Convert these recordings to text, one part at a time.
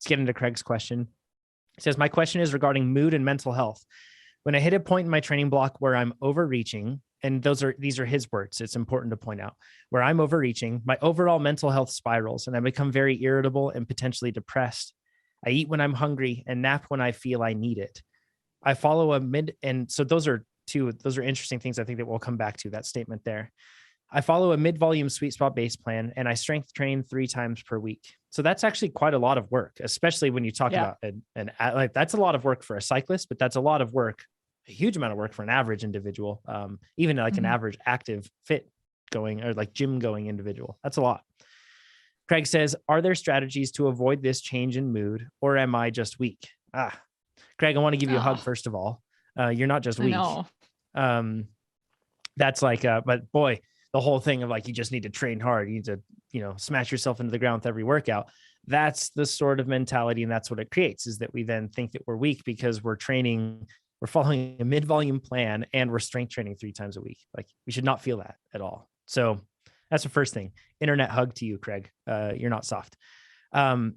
Let's get into Craig's question. He says, my question is regarding mood and mental health. When I hit a point in my training block where I'm overreaching, and these are his words, it's important to point out, where I'm overreaching, my overall mental health spirals and I become very irritable and potentially depressed. I eat when I'm hungry and nap when I feel I need it. I follow and so those are interesting things I think that we'll come back to, that statement there. I follow a mid-volume sweet spot base plan and I strength train 3 times per week. So that's actually quite a lot of work, especially when you talk about like that's a lot of work for a cyclist, but that's a lot of work, a huge amount of work for an average individual, even like an average active fit going or like gym going individual. That's a lot. Craig says, are there strategies to avoid this change in mood or am I just weak? Craig, I want to give you a hug first of all. You're not just weak. That's like, but boy, the whole thing of like, you just need to train hard. You need to, smash yourself into the ground with every workout. That's the sort of mentality. And that's what it creates, is that we then think that we're weak because we're following a mid-volume plan and we're strength training 3 times a week. Like we should not feel that at all. So that's the first thing. Internet hug to you, Craig. You're not soft. Can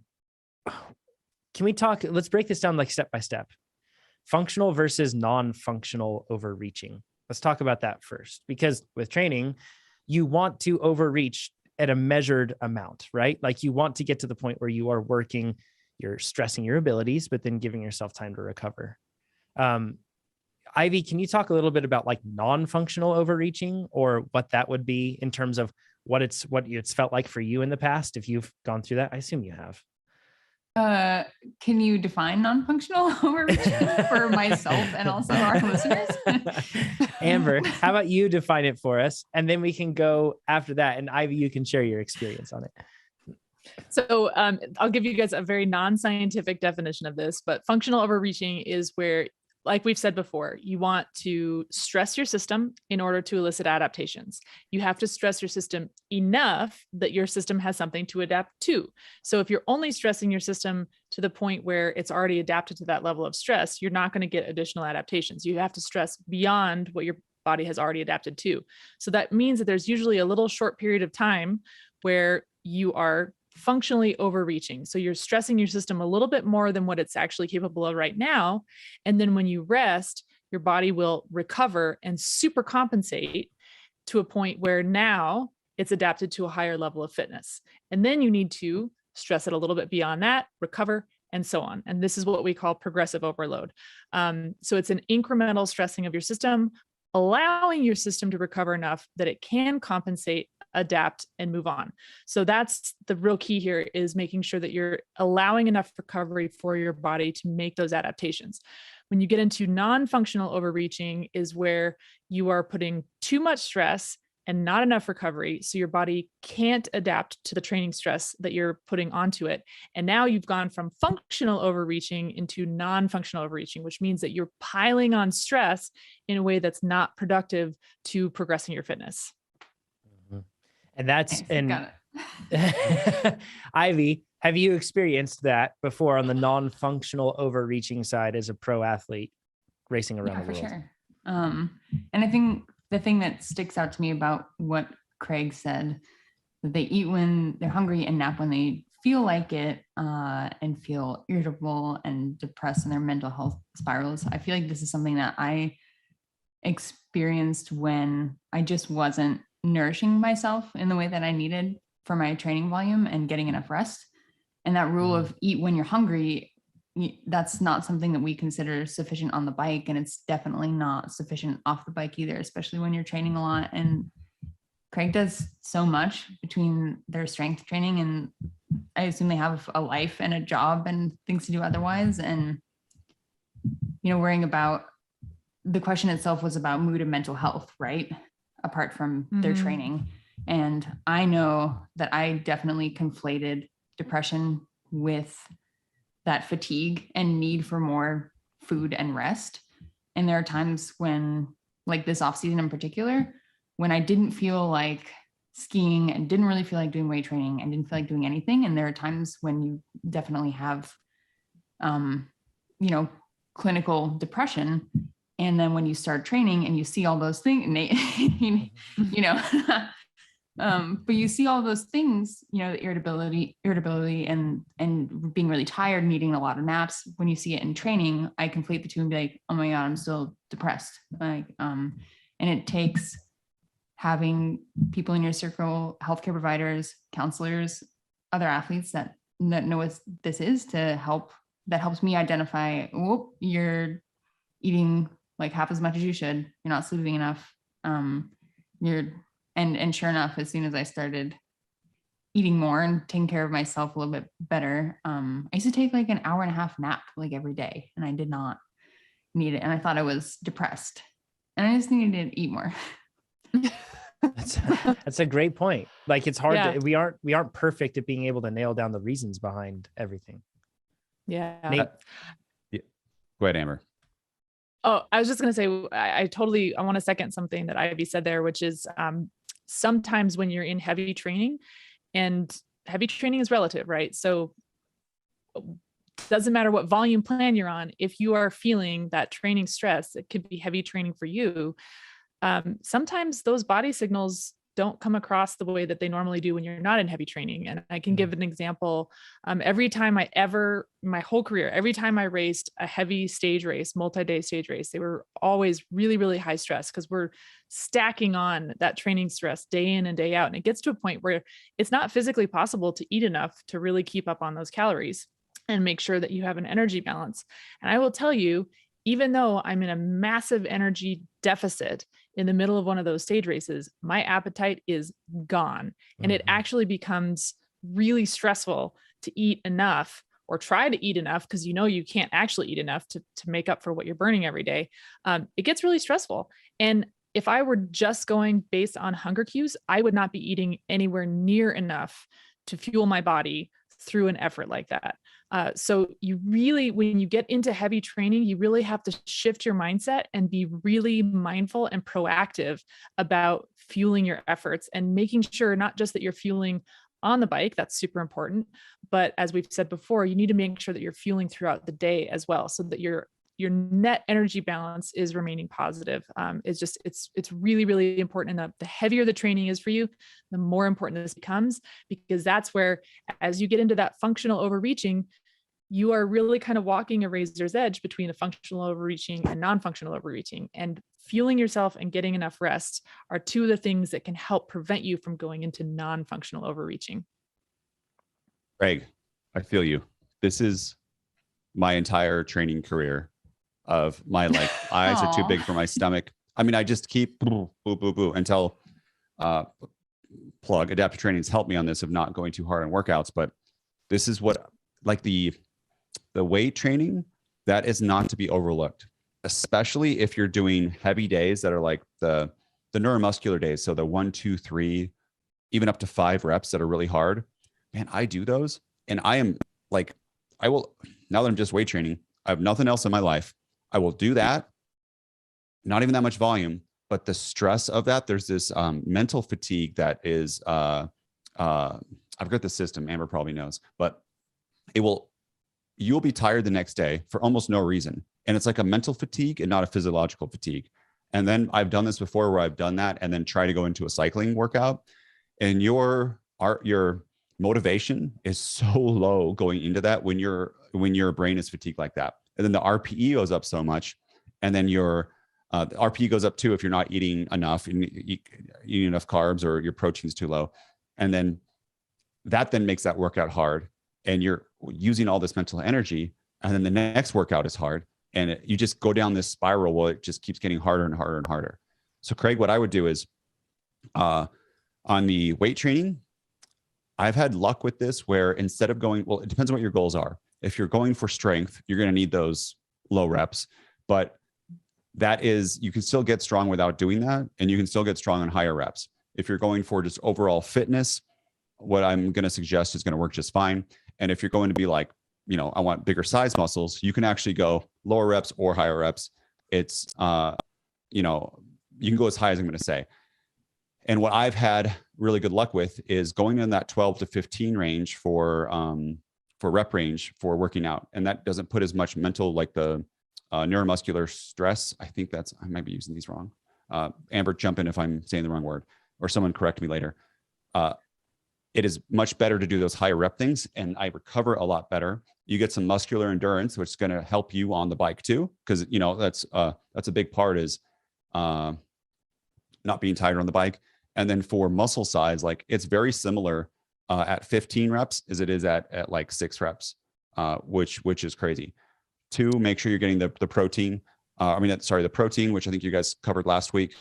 we talk, let's break this down like step by step. Functional versus non-functional overreaching. Let's talk about that first, because with training, you want to overreach at a measured amount, right? Like you want to get to the point where you are working, you're stressing your abilities, but then giving yourself time to recover. Ivy, can you talk a little bit about like non-functional overreaching, or what that would be in terms of what it's felt like for you in the past, if you've gone through that? I assume you have. Can you define non-functional overreaching for myself and also our listeners? Amber, how about you define it for us? And then we can go after that. And Ivy, you can share your experience on it. So I'll give you guys a very non-scientific definition of this, but functional overreaching is where, like we've said before, you want to stress your system in order to elicit adaptations. You have to stress your system enough that your system has something to adapt to. So if you're only stressing your system to the point where it's already adapted to that level of stress, you're not going to get additional adaptations. You have to stress beyond what your body has already adapted to. So that means that there's usually a little short period of time where you are functionally overreaching. So you're stressing your system a little bit more than what it's actually capable of right now. And then when you rest, your body will recover and super compensate to a point where now it's adapted to a higher level of fitness. And then you need to stress it a little bit beyond that, recover, and so on. And this is what we call progressive overload. So it's an incremental stressing of your system, allowing your system to recover enough that it can compensate, adapt, and move on. So that's the real key here, is making sure that you're allowing enough recovery for your body to make those adaptations. When you get into non-functional overreaching is where you are putting too much stress and not enough recovery. So your body can't adapt to the training stress that you're putting onto it. And now you've gone from functional overreaching into non-functional overreaching, which means that you're piling on stress in a way that's not productive to progressing your fitness. And that's, and Ivy, have you experienced that before on the non-functional overreaching side as a pro athlete racing around the world? For sure. And I think the thing that sticks out to me about what Craig said, that they eat when they're hungry and nap when they feel like it, and feel irritable and depressed in their mental health spirals. I feel like this is something that I experienced when I just wasn't nourishing myself in the way that I needed for my training volume and getting enough rest. And that rule of eat when you're hungry, that's not something that we consider sufficient on the bike. And it's definitely not sufficient off the bike either, especially when you're training a lot. And Craig does so much between their strength training, and I assume they have a life and a job and things to do otherwise. And, worrying about, the question itself was about mood and mental health, right? Apart from their training. And I know that I definitely conflated depression with that fatigue and need for more food and rest. And there are times when, like this off season in particular, when I didn't feel like skiing and didn't really feel like doing weight training and didn't feel like doing anything. And there are times when you definitely have, clinical depression. And then when you start training and you see all those things, and But you see all those things, you know, the irritability and being really tired, needing a lot of naps. When you see it in training, I conflate the two and be like, oh my God, I'm still depressed. Like, and it takes having people in your circle, healthcare providers, counselors, other athletes that know what this is to help. That helps me identify, oh, you're eating like half as much as you should. You're not sleeping enough. And sure enough, as soon as I started eating more and taking care of myself a little bit better, I used to take like an hour and a half nap like every day, and I did not need it. And I thought I was depressed, and I just needed to eat more. That's a great point. Like, it's hard Yeah. to, we aren't perfect at being able to nail down the reasons behind everything. Yeah. Nate? Go ahead, Amber. Oh, I was just going to say, I want to second something that Ivy said there, which is sometimes when you're in heavy training, and heavy training is relative, right? So doesn't matter what volume plan you're on. If you are feeling that training stress, it could be heavy training for you. Sometimes those body signals don't come across the way that they normally do when you're not in heavy training. And I can give an example. Every time my whole career, every time I raced a heavy stage race, multi-day stage race, they were always really, really high stress because we're stacking on that training stress day in and day out. And it gets to a point where it's not physically possible to eat enough to really keep up on those calories and make sure that you have an energy balance. And I will tell you, even though I'm in a massive energy deficit in the middle of one of those stage races, my appetite is gone. And it actually becomes really stressful to eat enough or try to eat enough, because you know you can't actually eat enough to make up for what you're burning every day. It gets really stressful. And if I were just going based on hunger cues, I would not be eating anywhere near enough to fuel my body through an effort like that. So you really, when you get into heavy training, you really have to shift your mindset and be really mindful and proactive about fueling your efforts and making sure not just that you're fueling on the bike, that's super important, but as we've said before, you need to make sure that you're fueling throughout the day as well, so that your net energy balance is remaining positive. It's really, really important. And the heavier the training is for you, the more important this becomes, because that's where, as you get into that functional overreaching, you are really kind of walking a razor's edge between the functional overreaching and non-functional overreaching. And fueling yourself and getting enough rest are two of the things that can help prevent you from going into non-functional overreaching. Craig, I feel you. This is my entire training career of my like eyes are too big for my stomach. I mean, I just keep boo, boo, boo, boo until plug adaptive training has helped me on this of not going too hard on workouts. But this is what, like the weight training, that is not to be overlooked, especially if you're doing heavy days that are like the neuromuscular days. So the 1, 2, 3, even up to 5 reps that are really hard. Man, I do those. And I am like, I will, now that I'm just weight training, I have nothing else in my life. I will do that. Not even that much volume, but the stress of that, there's this mental fatigue that is, I've got the system, Amber probably knows, but you'll be tired the next day for almost no reason. And it's like a mental fatigue and not a physiological fatigue. And then I've done this before where I've done that and then try to go into a cycling workout, and your motivation is so low going into that when your brain is fatigued like that. And then the RPE goes up so much, and then the RPE goes up too if you're not eating enough, and eating enough carbs or your protein's too low. And then that then makes that workout hard, and you're using all this mental energy, and then the next workout is hard, and you just go down this spiral where it just keeps getting harder and harder and harder. So Craig, what I would do is on the weight training, I've had luck with this where instead of going, well, it depends on what your goals are. If you're going for strength, you're going to need those low reps, but you can still get strong without doing that. And you can still get strong on higher reps. If you're going for just overall fitness, what I'm going to suggest is going to work just fine. And if you're going to be like, I want bigger size muscles, you can actually go lower reps or higher reps. It's, you can go as high as I'm going to say. And what I've had really good luck with is going in that 12 to 15 range for rep range for working out. And that doesn't put as much mental, like the neuromuscular stress. I might be using these wrong. Amber, jump in if I'm saying the wrong word, or someone correct me later. it is much better to do those higher rep things, and I recover a lot better. You get some muscular endurance, which is going to help you on the bike too, because that's a big part is not being tired on the bike. And then for muscle size, like it's very similar at 15 reps as it is at like 6 reps, which is crazy. 2, make sure you're getting the protein. The protein, which I think you guys covered last week.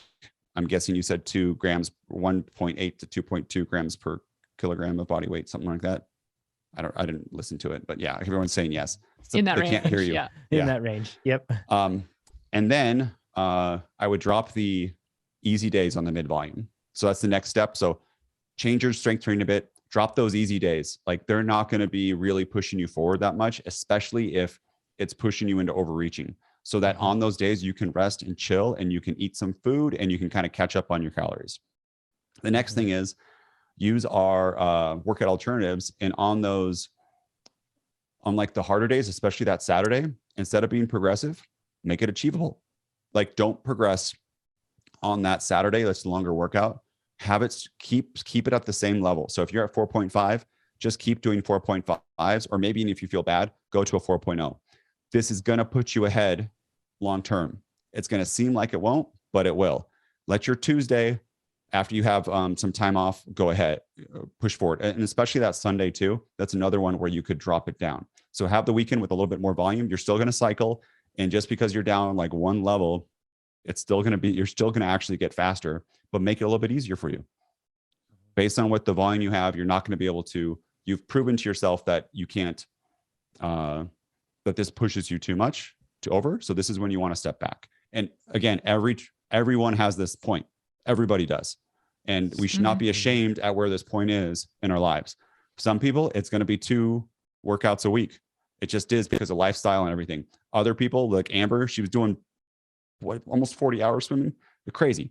I'm guessing you said 2 grams, 1.8 to 2.2 grams per kilogram of body weight, something like that. I didn't listen to it, but yeah, everyone's saying yes. So in that range, can't hear you. Yeah. In that range. Yep. And then I would drop the easy days on the mid volume. So that's the next step. So change your strength training a bit, drop those easy days. Like they're not going to be really pushing you forward that much, especially if it's pushing you into overreaching. So that on those days you can rest and chill and you can eat some food and you can kind of catch up on your calories. The next thing is use our workout alternatives. And on like the harder days, especially that Saturday, instead of being progressive, make it achievable. Like don't progress on that Saturday. That's the longer workout. Have it keep it at the same level. So if you're at 4.5, just keep doing 4.5s, or maybe if you feel bad, go to a 4.0. This is going to put you ahead long term. It's going to seem like it won't, but it will. Let your Tuesday, after you have some time off, go ahead, push forward. And especially that Sunday too. That's another one where you could drop it down. So have the weekend with a little bit more volume. You're still going to cycle. And just because you're down like one level, you're still going to actually get faster, but make it a little bit easier for you. Based on what the volume you have, you're not going to be able to, you've proven to yourself that you can't, that this pushes you too much to over. So this is when you want to step back. And again, everyone has this point. Everybody does. And we should not be ashamed at where this point is in our lives. Some people, it's going to be 2 workouts a week. It just is because of lifestyle and everything. Other people like Amber, she was doing almost 40 hours swimming. Crazy.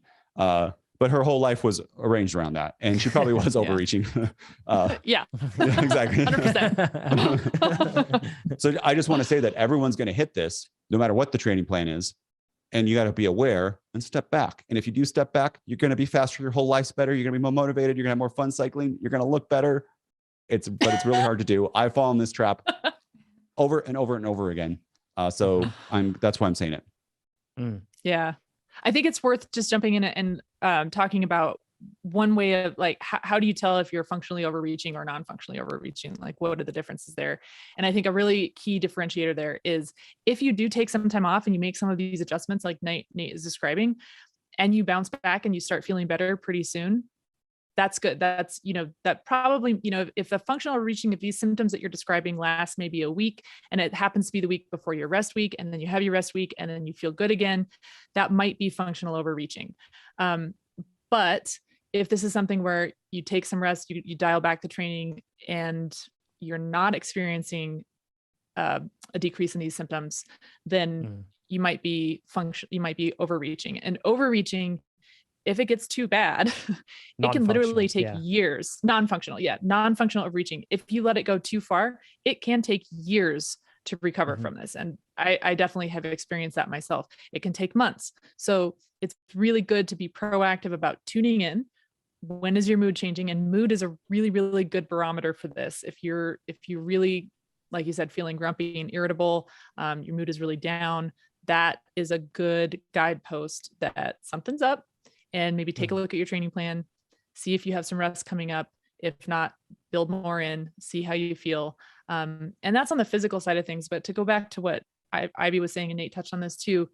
But her whole life was arranged around that. And she probably was overreaching. Yeah, exactly. 100%. So I just want to say that everyone's going to hit this no matter what the training plan is. And you got to be aware and step back. And if you do step back, you're going to be faster. Your whole life's better. You're going to be more motivated. You're going to have more fun cycling. You're going to look better. But it's really hard to do. I fall in this trap over and over and over again. So that's why I'm saying it. Yeah. I think it's worth just jumping in and talking about one way of like, how do you tell if you're functionally overreaching or non-functionally overreaching? Like, what are the differences there? And I think a really key differentiator there is if you do take some time off and you make some of these adjustments, like Nate is describing, and you bounce back and you start feeling better pretty soon, that's good. That's, that probably, if the functional overreaching, if these symptoms that you're describing last maybe a week and it happens to be the week before your rest week, and then you have your rest week and then you feel good again, that might be functional overreaching. But if this is something where you take some rest, you dial back the training and you're not experiencing a decrease in these symptoms, then you might be overreaching. And overreaching, if it gets too bad, it can literally take years. Non-functional overreaching. If you let it go too far, it can take years to recover from this. And I definitely have experienced that myself. It can take months. So it's really good to be proactive about tuning in. When is your mood changing? And mood is a really, really good barometer for this. If you're really, like you said, feeling grumpy and irritable, your mood is really down, that is a good guidepost that something's up. And maybe take a look at your training plan, see if you have some rest coming up. If not, build more in, see how you feel. And that's on the physical side of things. But to go back to what Ivy was saying, and Nate touched on this too,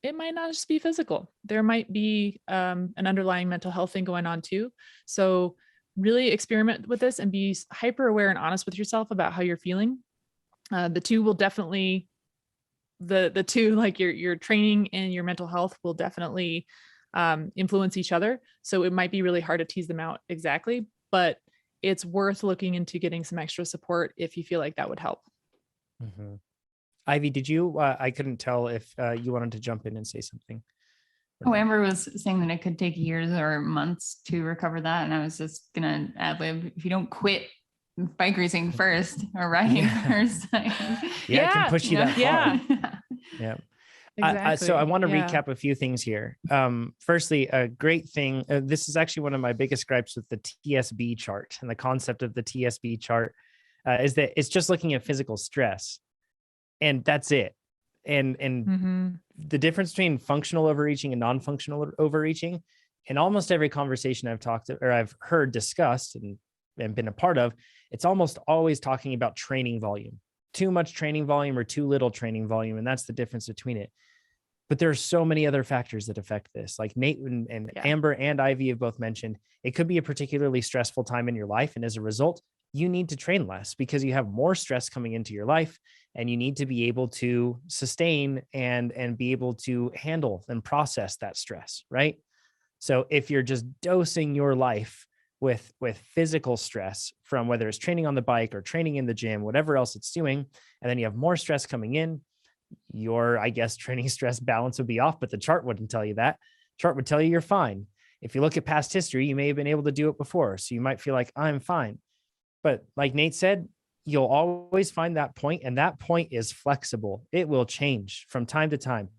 it might not just be physical. There might be an underlying mental health thing going on too. So really experiment with this and be hyper aware and honest with yourself about how you're feeling. The two will definitely, the two, like your training and your mental health will definitely influence each other. So it might be really hard to tease them out exactly, but it's worth looking into getting some extra support if you feel like that would help. Ivy, did you, I couldn't tell if you wanted to jump in and say something. Oh, Amber was saying that it could take years or months to recover that. And I was just going to ad lib, if you don't quit bike racing first or riding first. It can push you that far. Yeah. So I want to Yeah. recap a few things here. Firstly, a great thing. This is actually one of my biggest gripes with the TSB chart, and the concept of the TSB chart is that it's just looking at physical stress, and that's it. And Mhm. the difference between functional overreaching and non-functional overreaching, in almost every conversation I've talked or I've heard discussed and been a part of, it's almost always talking about training volume. Too much training volume or too little training volume, and that's the difference between it. But there are so many other factors that affect this. Like Nate and Yeah. Amber and Ivy have both mentioned, it could be a particularly stressful time in your life. And as a result, you need to train less because you have more stress coming into your life, and you need to be able to sustain and be able to handle and process that stress, right? So if you're just dosing your life with physical stress from whether it's training on the bike or training in the gym, whatever else it's doing, and then you have more stress coming in, your, I guess, training stress balance would be off, but the chart wouldn't tell you that. Chart would tell you you're fine. If you look at past history, you may have been able to do it before. So you might feel like I'm fine. But like Nate said, you'll always find that point, and that point is flexible. It will change from time to time.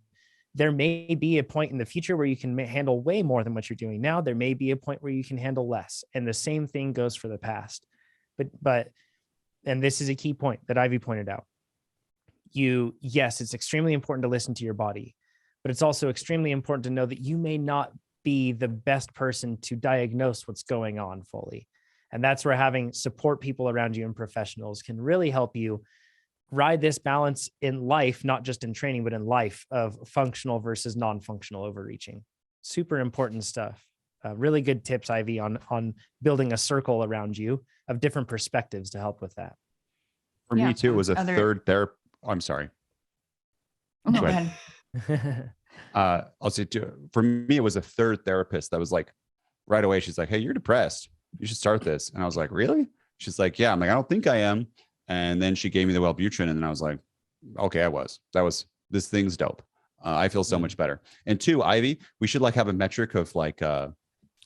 There may be a point in the future where you can handle way more than what you're doing now. There may be a point where you can handle less. And the same thing goes for the past. But, and this is a key point that Ivy pointed out. Yes, it's extremely important to listen to your body, but it's also extremely important to know that you may not be the best person to diagnose what's going on fully. And that's where having support people around you and professionals can really help you ride this balance in life, not just in training, but in life, of functional versus non-functional overreaching. Super important stuff. Really good tips, Ivy, on building a circle around you of different perspectives to help with that. For me too, it was a third therapist. I'm sorry. Oh, no, Go go ahead. ahead. I'll say for me, it was a third therapist that was like, right away, she's like, hey, you're depressed. You should start this. And I was like, really? She's like, yeah. I'm like, I don't think I am. And then she gave me the Wellbutrin, and then I was like, okay, this thing's dope. I feel so much better. And two, Ivy, we should like have a metric of like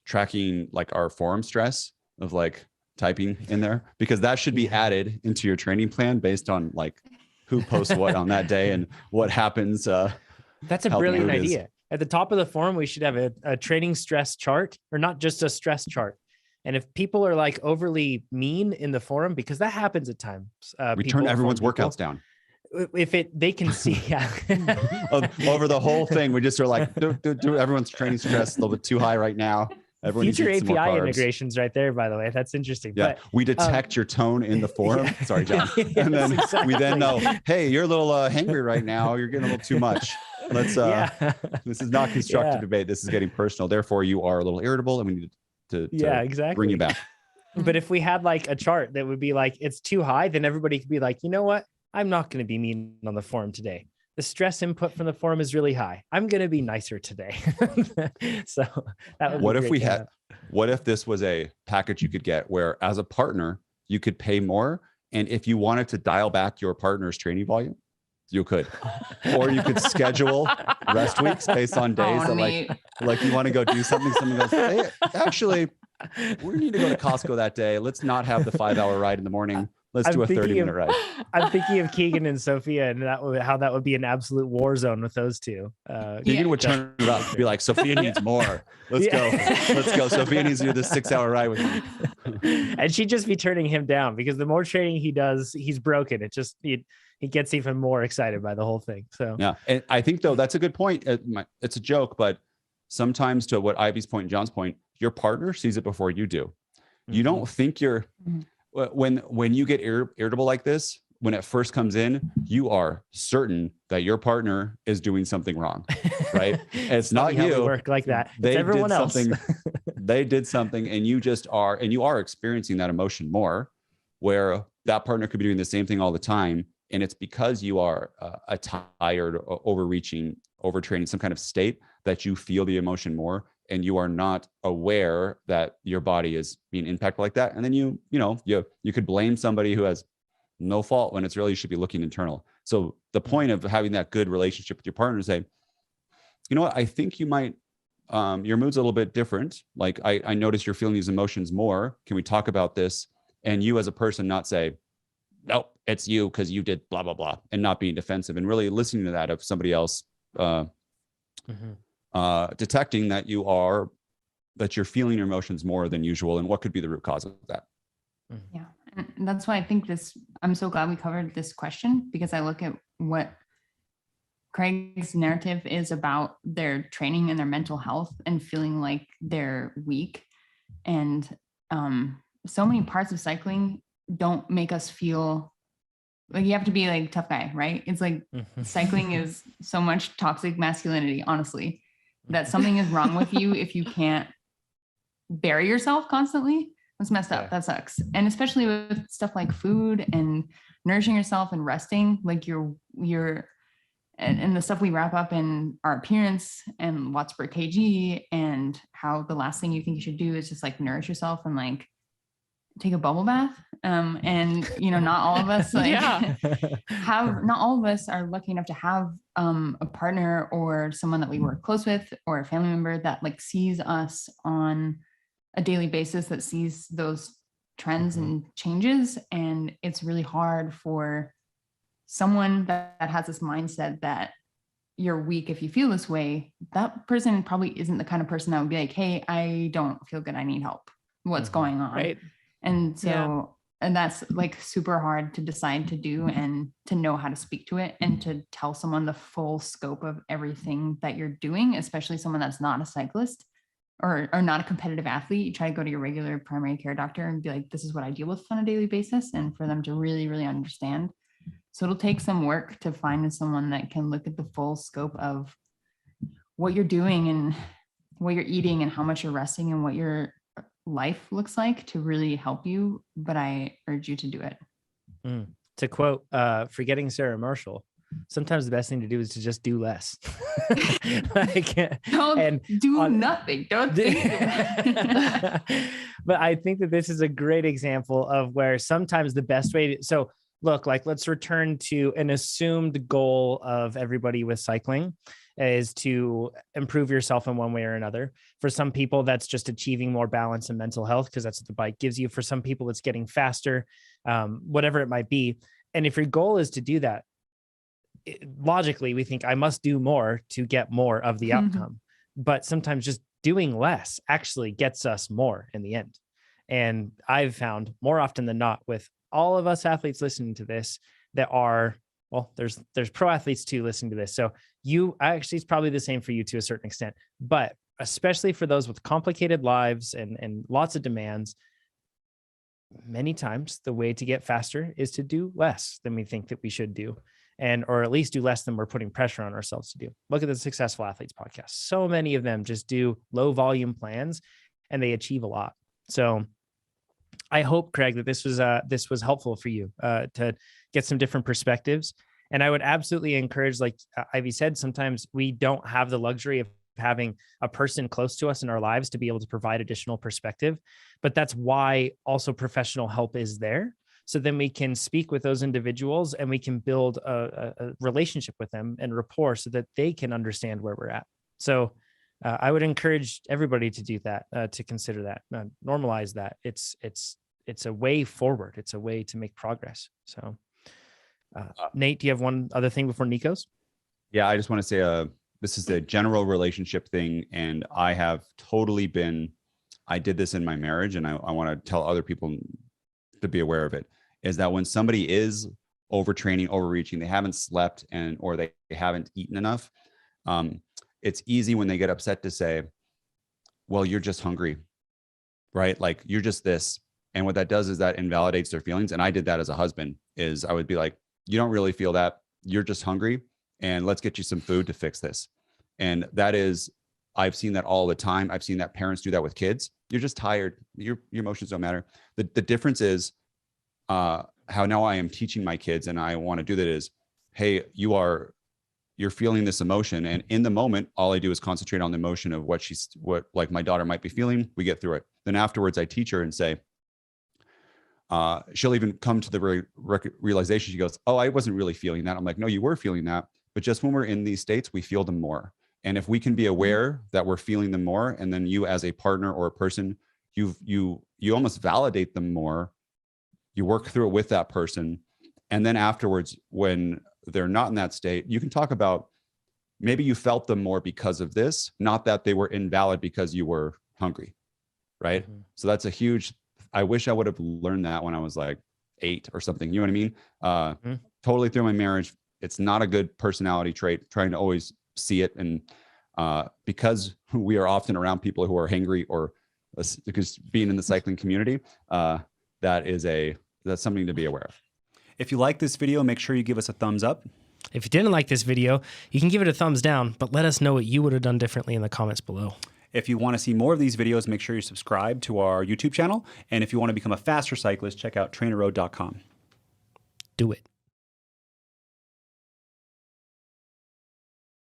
tracking like our forum stress of like typing in there, because that should be added into your training plan based on like who posts what on that day and what happens. That's a brilliant idea. At the top of the forum, we should have a training stress chart, or not just a stress chart. And if people are like overly mean in the forum, because that happens at times, we turn everyone's workouts down. If they can see, over the whole thing, we just are like, do everyone's training stress a little bit too high right now. Everyone future API integrations right there, by the way. That's interesting. Yeah, but, we detect your tone in the forum. Yeah. Sorry, John. And then we then know, hey, you're a little hangry right now. You're getting a little too much. Let's. This is not constructive debate. This is getting personal. Therefore, you are a little irritable, and we need to exactly bring you back. But if we had like a chart that would be like, it's too high, then everybody could be like, you know what? I'm not going to be mean on the forum today. The stress input from the forum is really high. I'm going to be nicer today. So that would what if this was a package you could get where as a partner, you could pay more. And if you wanted to dial back your partner's training volume, you could, or you could schedule rest weeks based on days that like you want to go do something. Someone goes, hey, actually, we need to go to Costco that day. Let's not have the 5-hour ride in the morning. Let's do a 30-minute ride. I'm thinking of Keegan and Sophia, and how that would be an absolute war zone with those two. Keegan would turn it up, be like, Sophia needs more. Let's go. Let's go. Sophia needs to do this 6-hour ride with me. And she'd just be turning him down, because the more training he does, he's broken. It just, he gets even more excited by the whole thing. So yeah. And I think though, that's a good point. It's a joke, but sometimes, to what Ivy's point and John's point, your partner sees it before you do. You don't think you're, when you get irritable like this, when it first comes in, you are certain that your partner is doing something wrong, right? And it's not you. Work like that. It's everyone else. They did something, and you are experiencing that emotion more, where that partner could be doing the same thing all the time. And it's because you are a tired, overreaching, overtraining, some kind of state, that you feel the emotion more, and you are not aware that your body is being impacted like that. And then you could blame somebody who has no fault, when it's really, you should be looking internal. So the point of having that good relationship with your partner is say, you know what, I think you might, your mood's a little bit different. Like I notice you're feeling these emotions more. Can we talk about this? And you as a person not say, nope, it's you because you did blah, blah, blah, and not being defensive, and really listening to that of somebody else detecting that you're feeling your emotions more than usual, and what could be the root cause of that. Yeah. And that's why I think I'm so glad we covered this question, because I look at what Craig's narrative is about their training and their mental health and feeling like they're weak. And so many parts of cycling don't make us feel like you have to be like tough guy, right? It's like cycling is so much toxic masculinity, honestly, that something is wrong with you if you can't bury yourself constantly. That's messed up. That sucks. And especially with stuff like food and nourishing yourself and resting, like and the stuff we wrap up in our appearance and watts per kg, and how the last thing you think you should do is just like nourish yourself and like take a bubble bath. And not all of us not all of us are lucky enough to have a partner or someone that we work close with or a family member that like sees us on a daily basis, that sees those trends and changes. And it's really hard for someone that has this mindset that you're weak if you feel this way. That person probably isn't the kind of person that would be like, hey, I don't feel good, I need help, what's going on? Right. And so and that's like super hard to decide to do, and to know how to speak to it and to tell someone the full scope of everything that you're doing, especially someone that's not a cyclist or not a competitive athlete. You try to go to your regular primary care doctor and be like, this is what I deal with on a daily basis, and for them to really, really understand. So it'll take some work to find someone that can look at the full scope of what you're doing and what you're eating and how much you're resting and what your life looks like to really help you. But I urge you to do it. To quote, forgetting Sarah Marshall, sometimes the best thing to do is to just do less. Don't do nothing. Don't think. But I think that this is a great example of where sometimes the best way to, look, like, let's return to an assumed goal of everybody with cycling is to improve yourself in one way or another. For some people, that's just achieving more balance and mental health, because that's what the bike gives you. For some people, it's getting faster, whatever it might be. And if your goal is to do that, logically, we think I must do more to get more of the outcome. But sometimes just doing less actually gets us more in the end. And I've found more often than not, with all of us athletes listening to this, that are, well, there's pro athletes too listening to this. So it's probably the same for you to a certain extent, but especially for those with complicated lives and lots of demands, many times the way to get faster is to do less than we think that we should do. Or at least do less than we're putting pressure on ourselves to do. Look at the Successful Athletes podcast. So many of them just do low volume plans and they achieve a lot. So I hope, Craig, that this was helpful for you to get some different perspectives. And I would absolutely encourage, like Ivy said, sometimes we don't have the luxury of having a person close to us in our lives to be able to provide additional perspective. But that's why also professional help is there. So then we can speak with those individuals and we can build a relationship with them and rapport so that they can understand where we're at. So I would encourage everybody to do that, to consider that, normalize that. It's a way forward. It's a way to make progress. So Nate, do you have one other thing before Nico's? Yeah, I just want to say this is a general relationship thing. And I did this in my marriage, and I want to tell other people to be aware of it, is that when somebody is overtraining, overreaching, they haven't slept or they haven't eaten enough. It's easy when they get upset to say, well, you're just hungry, right? Like, you're just this. And what that does is that invalidates their feelings. And I did that as a husband. I would be like, you don't really feel that, you're just hungry, and let's get you some food to fix this. And I've seen that all the time. I've seen that parents do that with kids. You're just tired. Your emotions don't matter. The difference is how now I am teaching my kids, and I want to do that is, hey, you're feeling this emotion. And in the moment, all I do is concentrate on the emotion of what like my daughter might be feeling. We get through it. Then afterwards I teach her and say, she'll even come to the realization. She goes, oh, I wasn't really feeling that. I'm like, no, you were feeling that. But just when we're in these states, we feel them more. And if we can be aware that we're feeling them more, and then you as a partner or a person, you almost validate them more, you work through it with that person. And then afterwards, when they're not in that state, you can talk about, maybe you felt them more because of this, not that they were invalid because you were hungry. Right. Mm-hmm. So that's a huge, I wish I would have learned that when I was like 8 or something. You know what I mean? Totally through my marriage. It's not a good personality trait, trying to always see it. And because we are often around people who are hangry, or because being in the cycling community, that's something to be aware of. If you like this video, make sure you give us a thumbs up. If you didn't like this video, you can give it a thumbs down, but let us know what you would have done differently in the comments below. If you want to see more of these videos, make sure you subscribe to our YouTube channel. And if you want to become a faster cyclist, check out TrainerRoad.com. Do it.